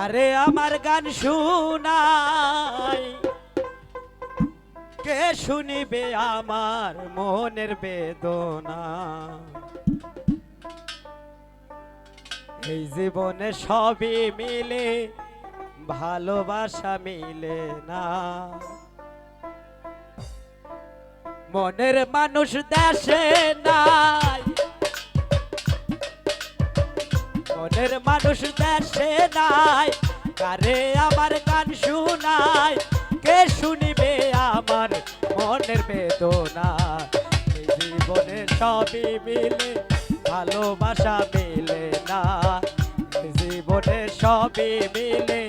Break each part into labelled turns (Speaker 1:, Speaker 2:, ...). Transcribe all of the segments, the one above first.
Speaker 1: আরে আমার গান শুনাই কে শুনিবে আমার মনের বেদনা। এই জীবনে সবই মিলে ভালোবাসা মিলে না। মনের মানুষ দেশে নাই, মনের মানুষ দেশে নাই, কারে আমার গান শুনাই কে শুনিবে আমার মনের বেদনা। এই জীবনে সবই মিলে ভালোবাসা মিলে না। এই জীবনে সবই মিলে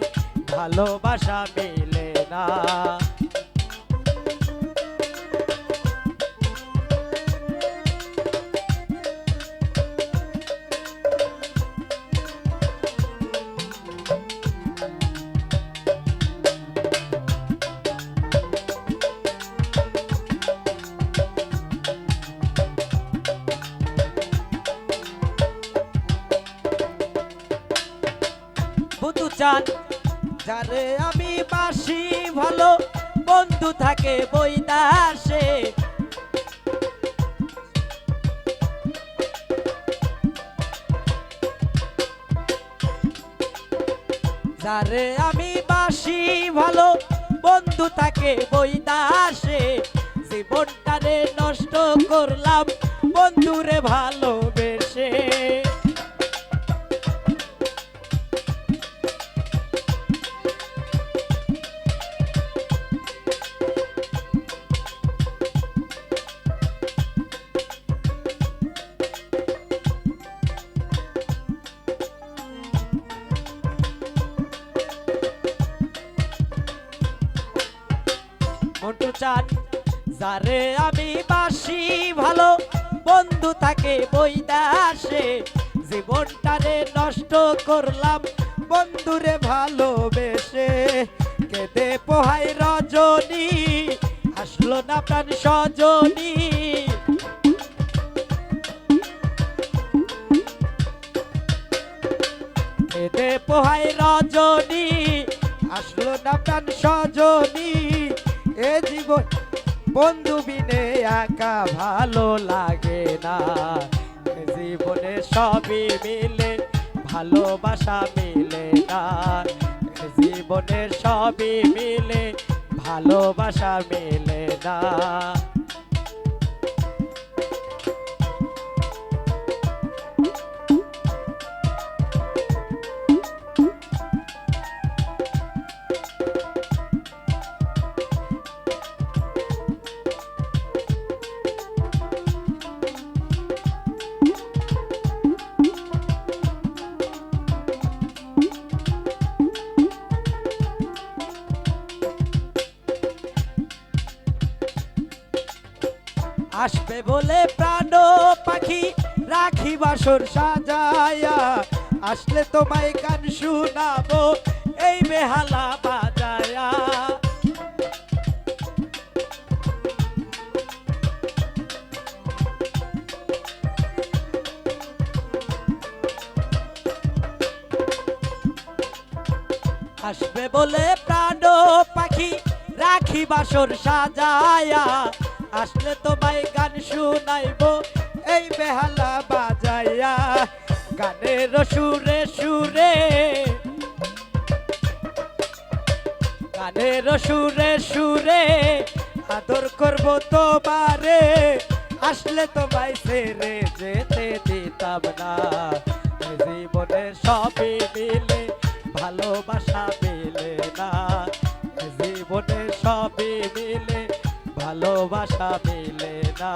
Speaker 1: ভালোবাসা মিলে না। বন্ধু চান যারে আমি বাসি ভালো, বন্ধু থাকে বৈদাসে। যারে আমি বাসি ভালো, বন্ধু থাকে বৈদাসে। জীবনটারে নষ্ট করলাম বন্ধুরে ভালোবেসে। মন্টু চান যারে আমি বাসি ভালো, বন্ধু থাকে বৈদাসে। জীবনটারে নষ্ট করলাম বন্ধুরে ভালোবেসে। কেঁদে পোহাই রজনী, আসলো না প্রাণ সজনী। কেঁদে পোহাই রজনী, আসলো না প্রাণ সজনী। এ জীবন বন্ধু বিনে একা ভালো লাগে না। জীবনে সবই মিলে ভালোবাসা মিলে না। জীবনে সবই মিলে ভালোবাসা মিলে না। আসবে বলে প্রাণ পাখি রাখি বাসর সাজায়া। আসলে তোমায় গান শুনাবো এই বেহালা বাজায়া। আসবে বলে প্রাণ পাখি রাখি বাসর সাজায়া। আসলে তোমায় গান শুনাইবো এই বেহালা বাজাইয়া। গানের সুরে সুরে, গানের সুরে সুরে আদর করবো তোমারে। আসলে তোমায় ছেড়ে যেতে দিতাম না। জীবনে সবই মিলে ভালোবাসা মিলে না। জীবনে সবই মিলে ভালোবাসা মিলে না।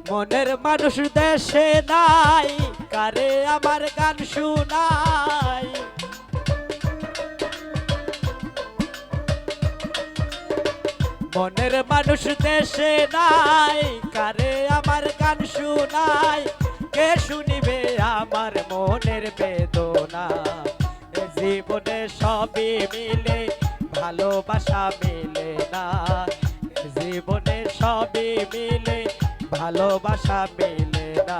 Speaker 1: মনের মানুষ দেশে নাই, কারে আমার গান শুনাই। মনের মানুষ দেশে নাই, কারে আমার গান শুনাই, কে শুনিবে আমার মনের বেদনা। এ জীবনে সবই মিলে ভালোবাসা মিলে না, এ জীবনে সবই মিলে ভালোবাসা মিলে না।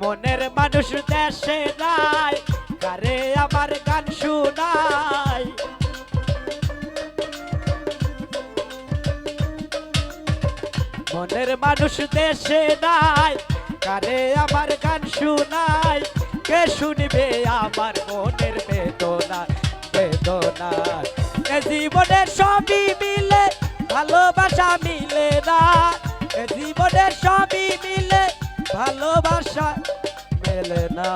Speaker 1: মনের মানুষ দেশে নাই, কারে আমার গান শুনাই। মনের মানুষ দেশে নাই, কারে আমার গান শুনাই, কে শুনবে আমার মনের বেদনা বেদনা। এ জীবনে সবই মিলে ভালোবাসা মিলে না, এ জীবনে সবই মিলে ভালোবাসা মেলে না।